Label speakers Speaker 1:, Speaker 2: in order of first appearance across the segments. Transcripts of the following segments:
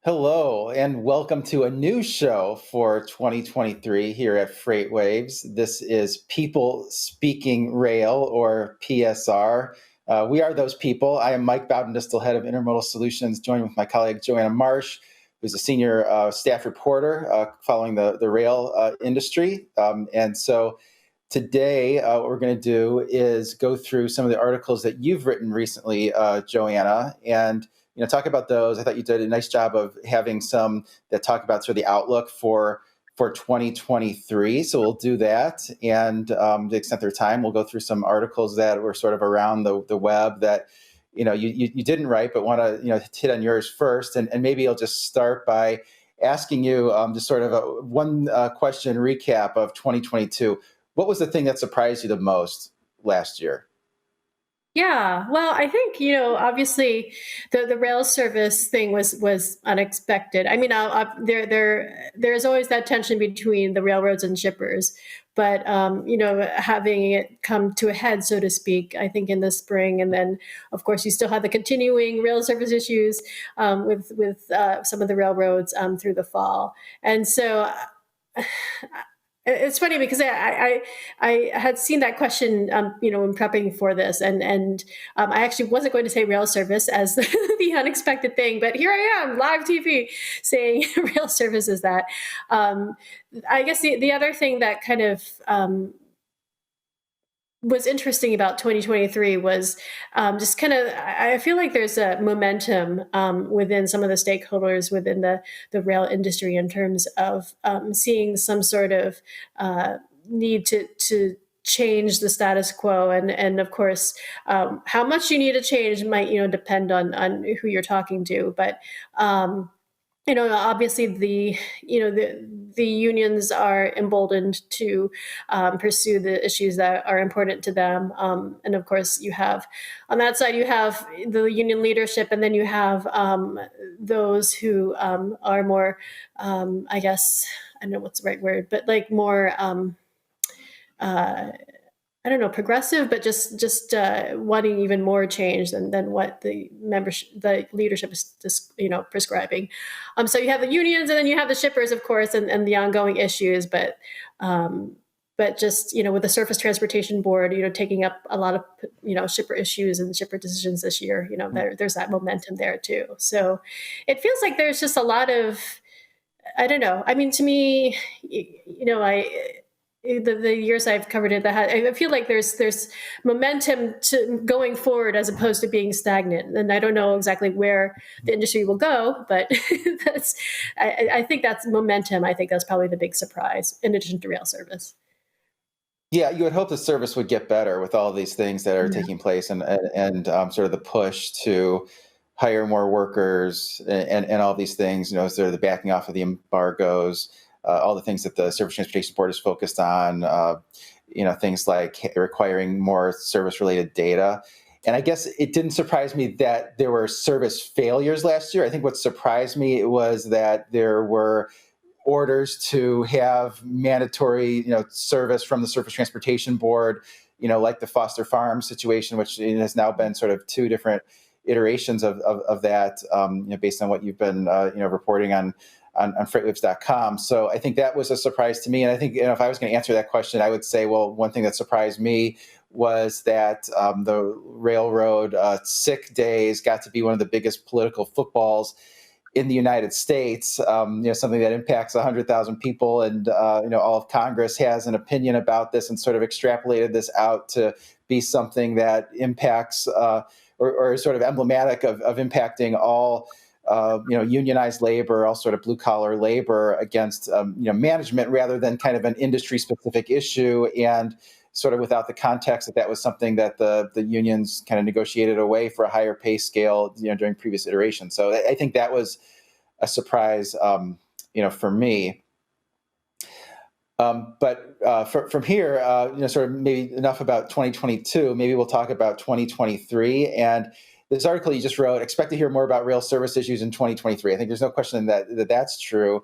Speaker 1: Hello, and welcome to a new show for 2023 here at FreightWaves. This is People Speaking Rail, or PSR. We are those people. I am Mike Baudendistel, head of Intermodal Solutions, joined with my colleague Joanna Marsh, who's a senior staff reporter following the rail industry. And so today, what we're going to do is go through some of the articles that you've written recently, Joanna, and talk about those. I thought you did a nice job of having some that talk about sort of the outlook for 2023. So we'll do that, and to the extent there's time, we'll go through some articles that were sort of around the web that you didn't write, but want to hit on yours first, and maybe I'll just start by asking you just sort of one question recap of 2022. What was the thing that surprised you the most last year?
Speaker 2: Yeah, well, I think obviously the rail service thing was unexpected. I mean, there's always that tension between the railroads and shippers, but having it come to a head, so to speak, I think in the spring, and then of course you still have the continuing rail service issues with some of the railroads through the fall, and so. It's funny because I had seen that question, in prepping for this, and I actually wasn't going to say rail service as the unexpected thing, but here I am, live TV, saying rail service is that. I guess the other thing that kind of was interesting about 2023 was just kind of I feel like there's a momentum within some of the stakeholders within the rail industry in terms of seeing some sort of need to change the status quo, and of course how much you need to change might depend on who you're talking to, but obviously the unions are emboldened to pursue the issues that are important to them, and of course you have on that side you have the union leadership, and then you have those who are more, I guess I don't know what's the right word, but like more. Uh, I don't know, progressive, but just wanting even more change than what the leadership is just prescribing. So you have the unions, and then you have the shippers, of course, and the ongoing issues. But just with the Surface Transportation Board, taking up a lot of shipper issues and shipper decisions this year. There's that momentum there too. So it feels like there's just a lot of, I don't know. I mean, to me, I the years I've covered it, I feel like there's momentum to going forward as opposed to being stagnant. And I don't know exactly where the industry will go, but I think that's momentum. I think that's probably the big surprise in addition to rail service.
Speaker 1: Yeah, you would hope the service would get better with all these things that are taking place, and sort of the push to hire more workers and all these things. Sort of the backing off of the embargoes, all the things that the Surface Transportation Board is focused on. Things like requiring more service-related data. And I guess it didn't surprise me that there were service failures last year. I think what surprised me was that there were orders to have mandatory, service from the Surface Transportation Board, like the Foster Farm situation, which has now been sort of two different iterations of that, based on what you've been, reporting on FreightWaves.com. So I think that was a surprise to me. And I think, if I was going to answer that question, I would say, well, one thing that surprised me was that the railroad sick days got to be one of the biggest political footballs in the United States, something that impacts 100,000 people, and all of Congress has an opinion about this, and sort of extrapolated this out to be something that impacts or is sort of emblematic of impacting all unionized labor, all sort of blue collar labor against management, rather than kind of an industry specific issue, and sort of without the context that was something that the unions kind of negotiated away for a higher pay scale, during previous iterations. So I think that was a surprise, for me. From here, sort of maybe enough about 2022. Maybe we'll talk about 2023. And this article you just wrote, expect to hear more about rail service issues in 2023. I think there's no question that that's true.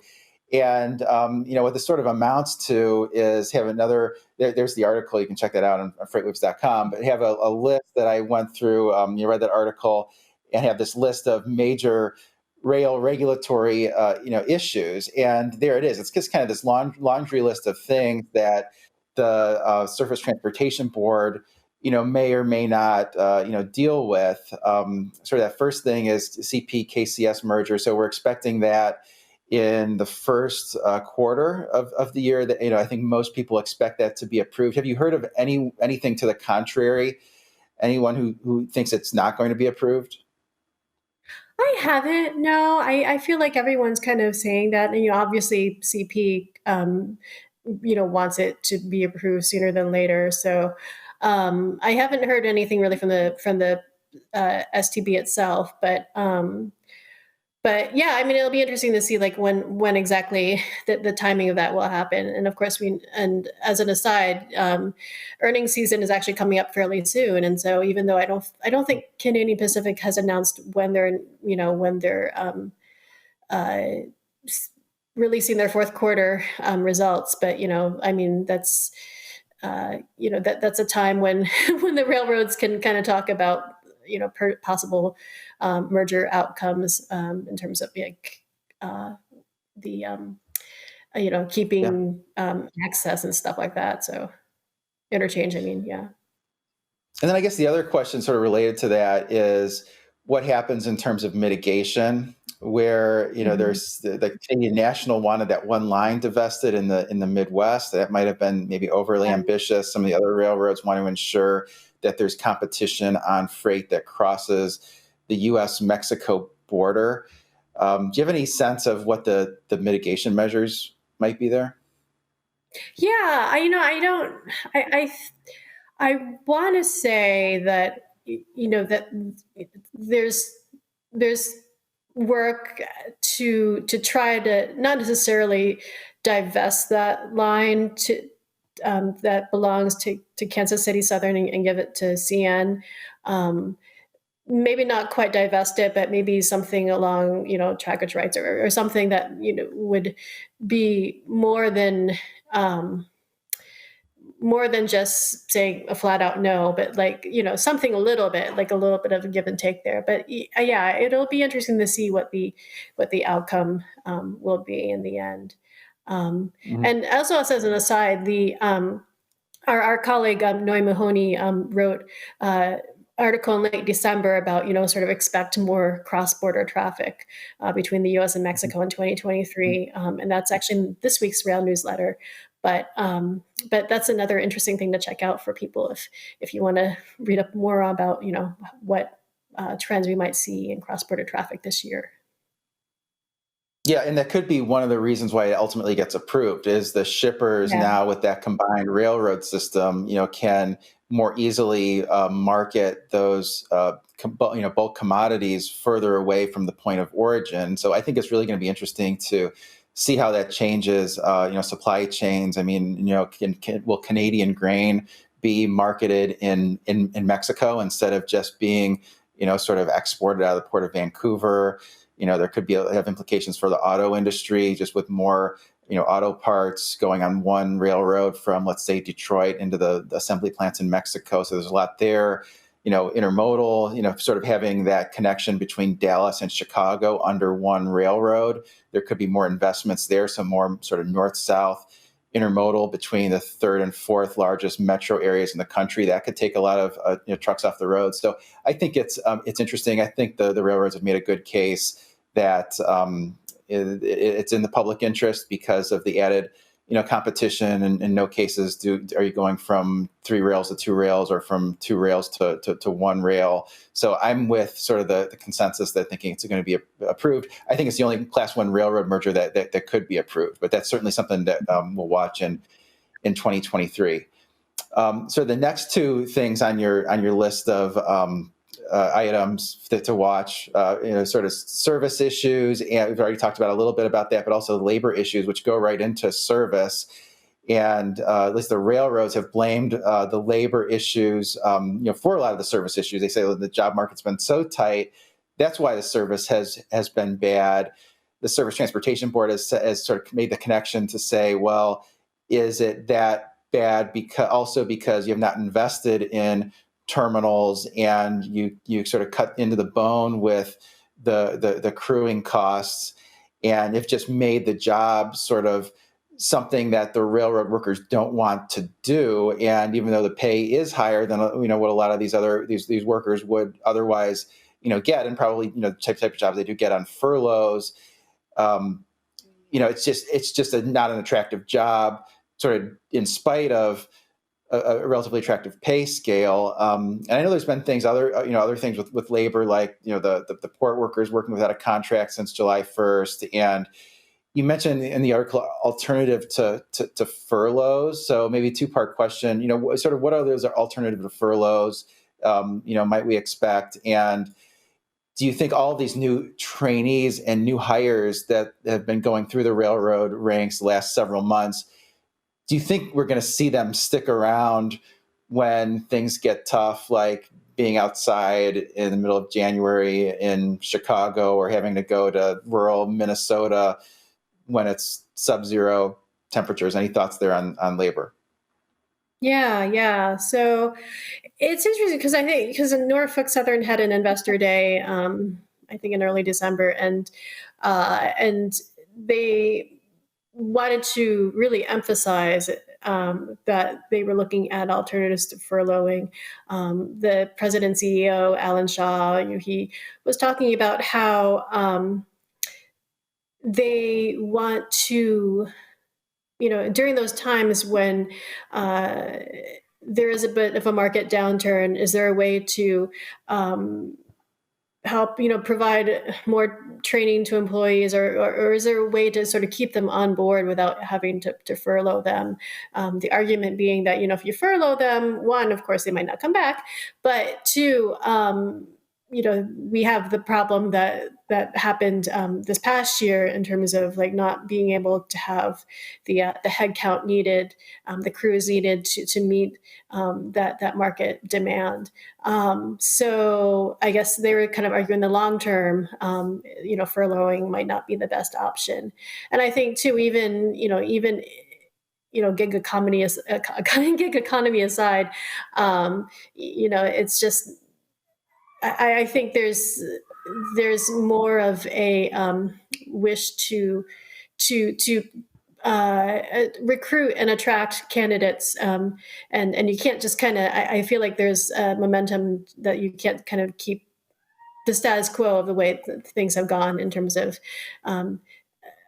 Speaker 1: And, what this sort of amounts to is have another, there's the article, you can check that out on FreightWaves.com, but have a list that I went through, you read that article, and have this list of major rail regulatory issues. And there it is. It's just kind of this laundry list of things that the Surface Transportation Board may or may not deal with. Sort of that first thing is CP KCS merger. So we're expecting that in the first quarter of the year. That I think most people expect that to be approved. Have you heard of anything to the contrary? Anyone who thinks it's not going to be approved?
Speaker 2: I haven't. No, I feel like everyone's kind of saying that, and obviously CP, wants it to be approved sooner than later. So I haven't heard anything really from the STB itself, but yeah, I mean, it'll be interesting to see like when exactly the timing of that will happen. And of course, and as an aside, earnings season is actually coming up fairly soon. And so even though I don't think Canadian Pacific has announced when they're uh, releasing their fourth quarter results, but I mean that's a time when when the railroads can kind of talk about possible merger outcomes in terms of like the
Speaker 1: Yeah.
Speaker 2: keeping access and stuff like that. So interchange, I mean, yeah.
Speaker 1: And then I guess the other question sort of related to that is what happens in terms of mitigation, where
Speaker 2: Mhm.
Speaker 1: there's the Canadian National wanted that one line divested in the Midwest. That might have been maybe overly
Speaker 2: Yeah.
Speaker 1: ambitious. Some of the other railroads want to ensure that there's competition on freight that crosses the U.S. Mexico border. Do you have any sense of what the mitigation measures might be there?
Speaker 2: Yeah, I don't I want to say that that there's there's work to try to not necessarily divest that line that belongs to Kansas City Southern and give it to CN. Um, Maybe not quite divest it, but maybe something along trackage rights or something that would be um, more than just saying a flat out no, but like something a little bit, like a little bit of a give and take there. But yeah, it'll be interesting to see what the outcome will be in the end. Um,
Speaker 1: Mhm.
Speaker 2: and also, as an aside, the our colleague Noy Mahoney wrote article in late December about sort of expect more cross-border traffic between the U.S. and Mexico in 2023, and that's actually in this week's Rail newsletter. But that's another interesting thing to check out for people if you want to read up more about what trends we might see in cross-border traffic this year.
Speaker 1: Yeah, and that could be one of the reasons why it ultimately gets approved is the shippers
Speaker 2: Yeah.
Speaker 1: now with that combined railroad system, can more easily market those bulk commodities further away from the point of origin. So I think it's really going to be interesting to see how that changes, supply chains. I mean, will Canadian grain be marketed in Mexico instead of just being, sort of exported out of the port of Vancouver? There could have implications for the auto industry, just with more, auto parts going on one railroad from, let's say, Detroit into the assembly plants in Mexico. So there's a lot there. Intermodal, sort of having that connection between Dallas and Chicago under one railroad. There could be more investments there, some more sort of north-south intermodal between the third and fourth largest metro areas in the country. That could take a lot of trucks off the road. So I think it's interesting. I think the railroads have made a good case that it's in the public interest because of the added competition. And in no cases are you going from three rails to two rails or from two rails to one rail. So I'm with sort of the consensus that thinking it's going to be approved. I think it's the only class one railroad merger that could be approved, but that's certainly something that we'll watch in 2023. So the next two things on your list of items to watch, sort of service issues, and we've already talked about a little bit about that, but also labor issues, which go right into service. And at least the railroads have blamed the labor issues, for a lot of the service issues. They say the job market's been so tight, that's why the service has been bad. The Surface Transportation Board has sort of made the connection to say, well, is it that bad because you have not invested in terminals and you sort of cut into the bone with the crewing costs, and if just made the job sort of something that the railroad workers don't want to do. And even though the pay is higher than what a lot of these workers would otherwise get, and probably the type of jobs they do get on furloughs, um, it's just not an attractive job, sort of in spite of a relatively attractive pay scale. And I know there's been other things with labor, like the port workers working without a contract since July 1st, and you mentioned in the article alternative to furloughs. So maybe two-part question. Sort of what are those alternative to furloughs? Might we expect? And do you think all of these new trainees and new hires that have been going through the railroad ranks the last several months, do you think we're going to see them stick around when things get tough, like being outside in the middle of January in Chicago, or having to go to rural Minnesota when it's sub-zero temperatures? Any thoughts there on labor?
Speaker 2: Yeah. So it's interesting because Norfolk Southern had an investor day, I think in early December, and they wanted to really emphasize that they were looking at alternatives to furloughing. The president CEO, Alan Shaw, he was talking about how they want to, during those times when there is a bit of a market downturn, is there a way to help, provide more training to employees, or is there a way to sort of keep them on board without having to furlough them? The argument being that, if you furlough them, one, of course, they might not come back, but two, we have the problem that happened this past year in terms of like not being able to have the headcount needed, the crews needed to meet that market demand. So I guess they were kind of arguing the long term, furloughing might not be the best option. And I think too, even gig economy aside, it's just, I think there's more of a wish to recruit and attract candidates, and you can't just kind of. I feel like there's momentum that you can't kind of keep the status quo of the way things have gone in terms of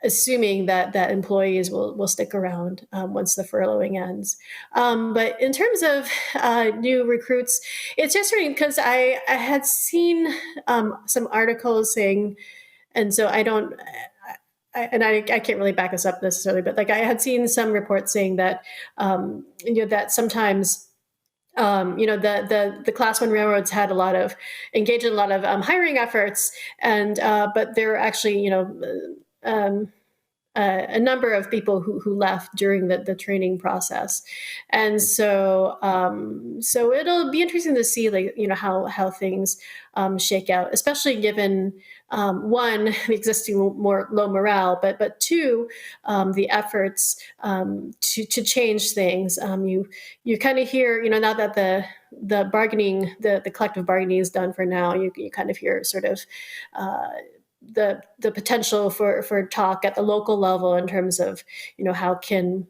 Speaker 2: assuming that employees will stick around once the furloughing ends. But in terms of new recruits, it's interesting because I had seen some articles saying, and so I don't, I can't really back this up necessarily, but like I had seen some reports saying that that sometimes. The class one railroads had engaged in a lot of hiring efforts, and but there were actually a number of people who left during the training process, and so it'll be interesting to see how things shake out, especially given one, the existing more low morale, but two, the efforts to change things. You kind of hear, now that the bargaining, the collective bargaining is done for now, you kind of hear sort of the potential for talk at the local level in terms of how can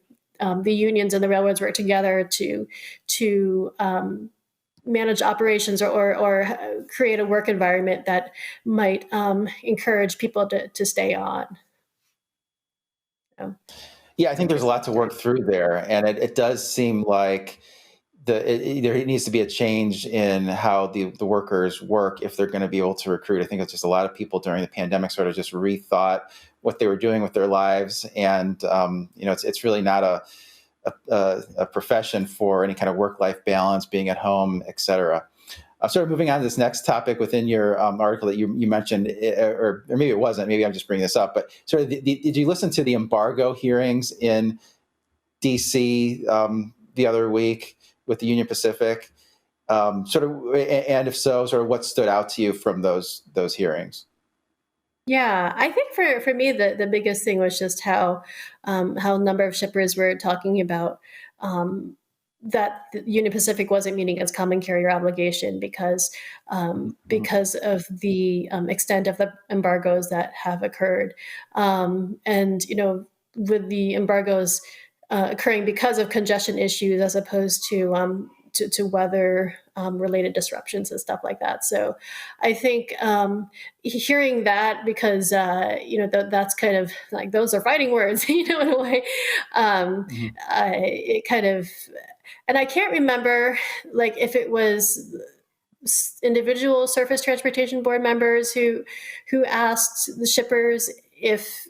Speaker 2: the unions and the railroads work together to manage operations or create a work environment that might encourage people to stay on. So.
Speaker 1: Yeah, I think there's a lot to work through there, and it does seem like there needs to be a change in how the workers work if they're going to be able to recruit. I think it's just a lot of people during the pandemic sort of just rethought what they were doing with their lives, and it's really not a profession for any kind of work-life balance, being at home, et cetera. Sort of moving on to this next topic within your article that you mentioned, or maybe it wasn't, maybe I'm just bringing this up, but sort of did you listen to the embargo hearings in DC the other week with the Union Pacific? And if so, sort of what stood out to you from those hearings?
Speaker 2: Yeah, I think for me the biggest thing was just how a number of shippers were talking about that the Union Pacific wasn't meeting its common carrier obligation because of the extent of the embargoes that have occurred, and with the embargoes occurring because of congestion issues as opposed to weather related disruptions and stuff like that. So I think hearing that, because that's kind of like, those are fighting words, in a way.
Speaker 1: Mhm.
Speaker 2: It kind of, and I can't remember like if it was individual Surface Transportation Board members who asked the shippers if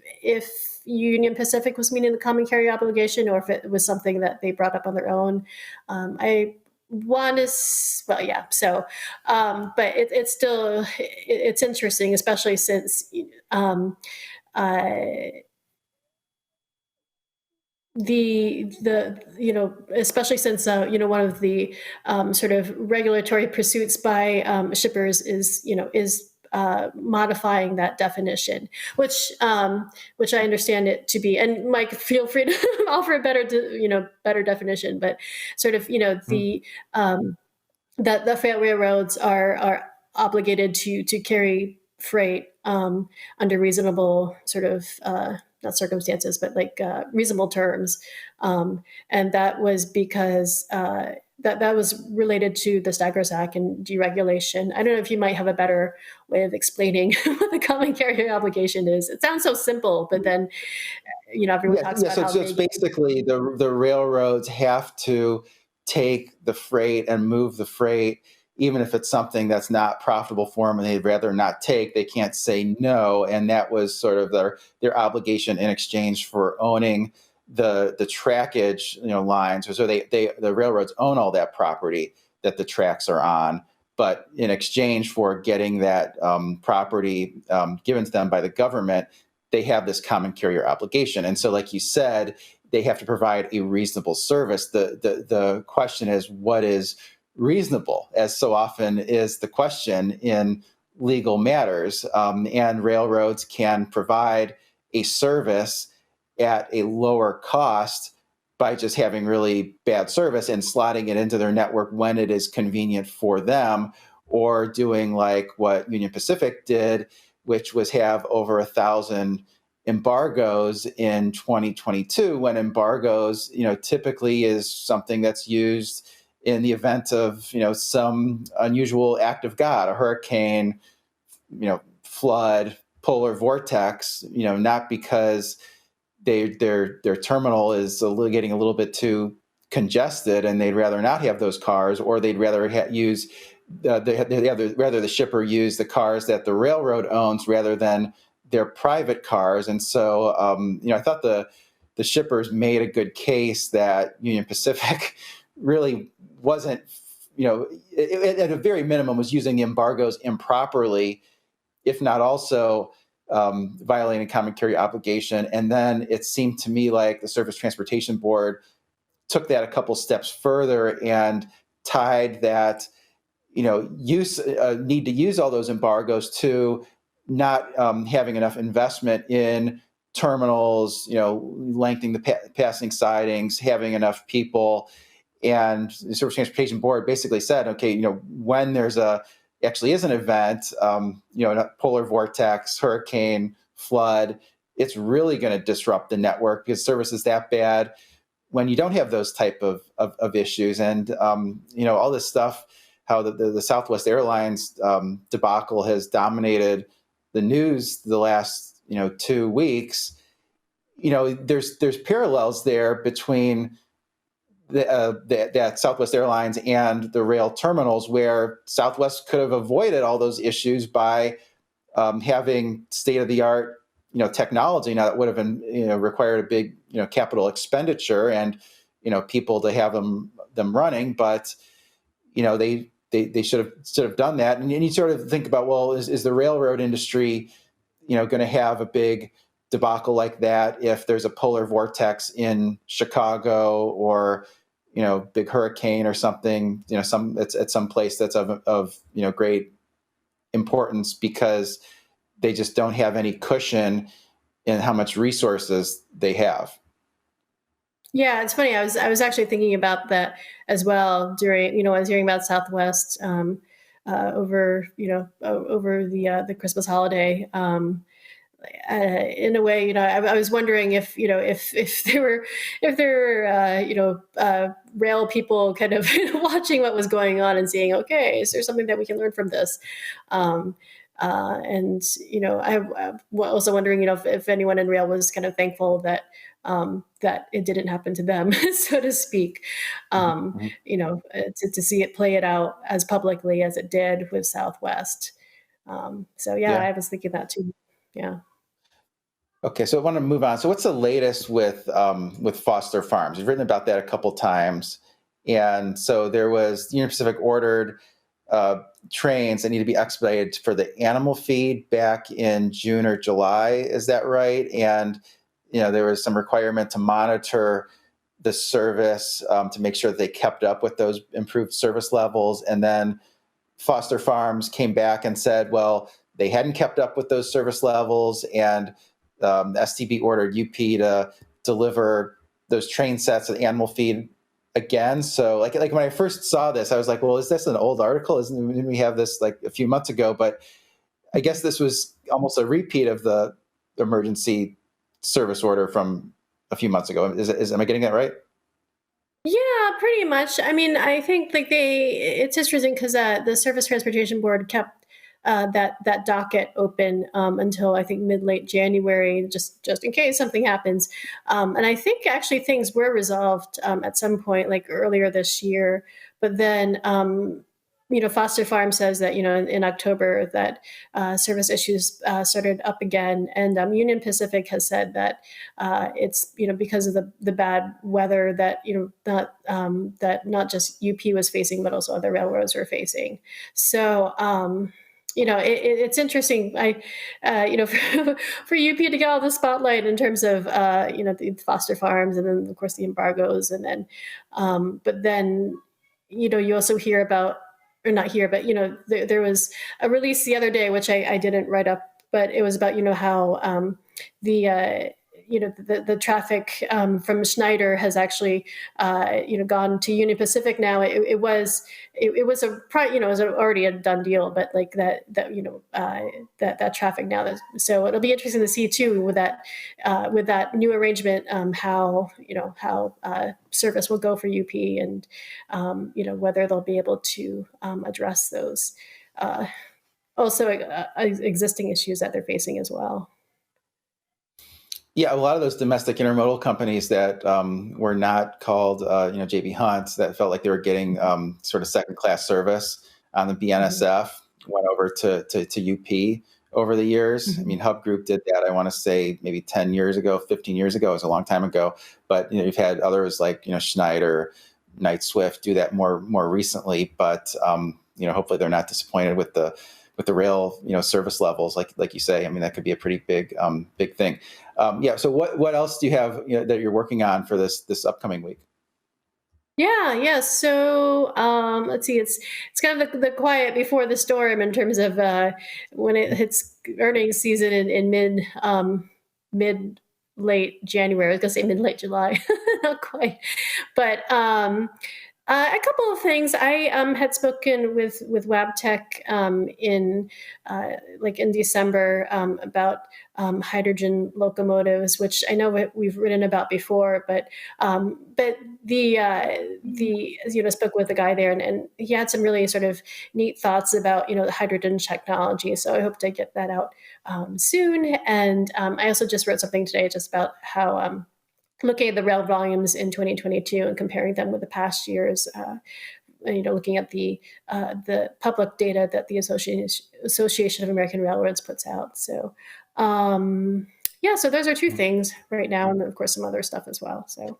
Speaker 2: Union Pacific was meeting the common carrier obligation, or if it was something that they brought up on their own. I want to, well, yeah. So, but it's still, it's interesting, especially since uh, especially since one of the sort of regulatory pursuits by shippers is modifying that definition, which I understand it to be. And Mike, feel free to offer a better definition, but sort of the that the freight railroads are obligated to carry freight under reasonable sort of not circumstances, but like reasonable terms, and that was because that was related to the Staggers Act and deregulation. I don't know if you might have a better way of explaining what the common carrier obligation is. It sounds so simple, but then everyone
Speaker 1: Yeah,
Speaker 2: talks
Speaker 1: yeah.
Speaker 2: about
Speaker 1: So
Speaker 2: how
Speaker 1: it's
Speaker 2: big.
Speaker 1: basically the railroads have to take the freight and move the freight, even if it's something that's not profitable for them and they'd rather not take. They can't say no, and that was sort of their obligation in exchange for owning the trackage lines. So the railroads own all that property that the tracks are on. But in exchange for getting that property given to them by the government, they have this common carrier obligation. And so, like you said, they have to provide a reasonable service. The question is, what is reasonable? As so often is the question in legal matters. And railroads can provide a service at a lower cost by just having really bad service and slotting it into their network when it is convenient for them, or doing like what Union Pacific did, which was have over 1,000 embargoes in 2022, when embargoes, typically is something that's used in the event of, some unusual act of God, a hurricane, flood, polar vortex, not because their terminal is getting a little bit too congested and they'd rather not have those cars, or they'd rather use rather the shipper use the cars that the railroad owns rather than their private cars. And so, I thought the shippers made a good case that Union Pacific really wasn't, at a very minimum, was using the embargoes improperly, if not also violating common carrier obligation. And then it seemed to me like the Surface Transportation Board took that a couple steps further and tied that need to use all those embargoes to not having enough investment in terminals, lengthening the passing sidings, having enough people. And the Surface Transportation Board basically said, okay, when there's actually is an event, a polar vortex, hurricane, flood, it's really going to disrupt the network because service is that bad when you don't have those type of issues. And, all this stuff, how the Southwest Airlines debacle has dominated the news the last, 2 weeks. There's parallels there between that Southwest Airlines and the rail terminals, where Southwest could have avoided all those issues by having state-of-the-art, technology. Now that would have been, required a big, capital expenditure and, people to have them running, but they should have done that. And you sort of think about, well, is the railroad industry, going to have a big debacle like that if there's a polar vortex in Chicago, or big hurricane or something, it's at some place that's of great importance, because they just don't have any cushion in how much resources they have.
Speaker 2: Yeah, it's funny. I was actually thinking about that as well during, I was hearing about Southwest over, over the Christmas holiday. In a way, I was wondering if, if there were, rail people kind of watching what was going on and seeing, okay, is there something that we can learn from this? Um, and I'm also wondering, if anyone in rail was kind of thankful that that it didn't happen to them, so to speak.
Speaker 1: Mhm, mhm.
Speaker 2: To see it play it out as publicly as it did with Southwest. So yeah,
Speaker 1: Yeah.
Speaker 2: I was thinking that too. Yeah.
Speaker 1: Okay, so I want to move on. So, what's the latest with Foster Farms? You've written about that a couple times, and so there was Union Pacific ordered uh, trains that need to be expedited for the animal feed back in June or July. Is that right? And there was some requirement to monitor the service to make sure that they kept up with those improved service levels, and then Foster Farms came back and said, well, they hadn't kept up with those service levels, and the STB ordered UP to deliver those train sets of animal feed again. So, like when I first saw this, I was like, well, is this an old article? Didn't we have this like a few months ago? But I guess this was almost a repeat of the emergency service order from a few months ago. Am I getting that right?
Speaker 2: Yeah, pretty much. I mean, I think like it's interesting because the Surface Transportation Board kept that docket open until I think mid late January, just in case something happens. And I think actually things were resolved at some point, like earlier this year. But then, Foster Farm says that in October that service issues started up again, and Union Pacific has said that it's because of the bad weather that not just UP was facing, but also other railroads were facing. So it's interesting. For UP to get all the spotlight in terms of the Foster Farms, and then of course the embargoes, and then but then you also hear about, or not hear, but there was a release the other day which I didn't write up, but it was about how the the traffic from Schneider has actually gone to Union Pacific now. It was it was already a done deal, but like that traffic now. So it'll be interesting to see too with that new arrangement, how service will go for UP, and whether they'll be able to address those also existing issues that they're facing as well.
Speaker 1: Yeah, a lot of those domestic intermodal companies that were not called, JB Hunt, that felt like they were getting sort of second class service on the
Speaker 2: Mhm.
Speaker 1: BNSF, went over to UP over the years. I
Speaker 2: Mhm.
Speaker 1: mean, Hub Group did that, I want to say maybe 10 years ago, 15 years ago. It was a long time ago. But, you've had others like, Schneider, Knight Swift do that more recently. But, hopefully they're not disappointed with the rail, service levels, like you say. I mean, that could be a pretty big thing. Yeah. So what else do you have that you're working on for this upcoming week?
Speaker 2: Yeah. So let's see. It's kind of the quiet before the storm in terms of when it hits earnings season in mid late January. I was gonna say mid late July, not quite, but a couple of things. I had spoken with Wabtec in like in December about hydrogen locomotives, which I know we've written about before, but the spoke with the guy there, and he had some really sort of neat thoughts about the hydrogen technology. So I hope to get that out soon. And I also just wrote something today just about how. Looking at the rail volumes in 2022 and comparing them with the past years, looking at the public data that the Association of American Railroads puts out. So, yeah, so those are two things right now, and then of course some other stuff as well. So.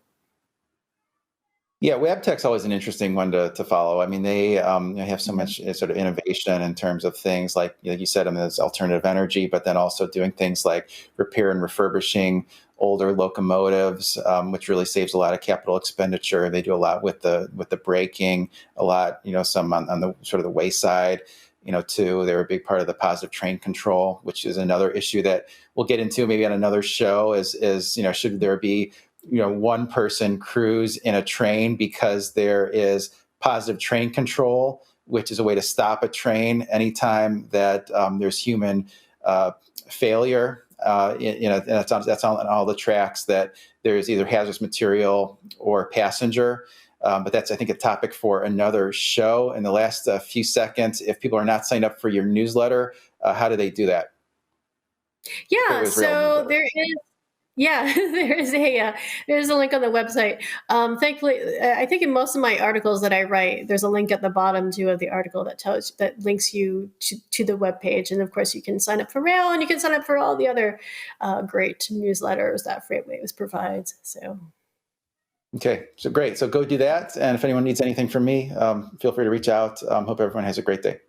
Speaker 1: Yeah, WebTech's always an interesting one to follow. I mean, they have so much sort of innovation in terms of things like you said, I mean, there's alternative energy, but then also doing things like repair and refurbishing older locomotives, which really saves a lot of capital expenditure. They do a lot with the braking, a lot, some on the sort of the wayside, too. They're a big part of the positive train control, which is another issue that we'll get into maybe on another show. Is should there be one person cruise in a train because there is positive train control, which is a way to stop a train anytime that there's human failure. That's on all the tracks, that there's either hazardous material or passenger. But that's, I think, a topic for another show. In the last few seconds, if people are not signed up for your newsletter, how do they do that?
Speaker 2: Yeah, so there is. Yeah, there's a link on the website. Thankfully, I think in most of my articles that I write, there's a link at the bottom too of the article that links you to the web page, and of course you can sign up for Rail, and you can sign up for all the other great newsletters that FreightWaves provides. So.
Speaker 1: Okay, so great. So go do that, and if anyone needs anything from me, feel free to reach out. Hope everyone has a great day.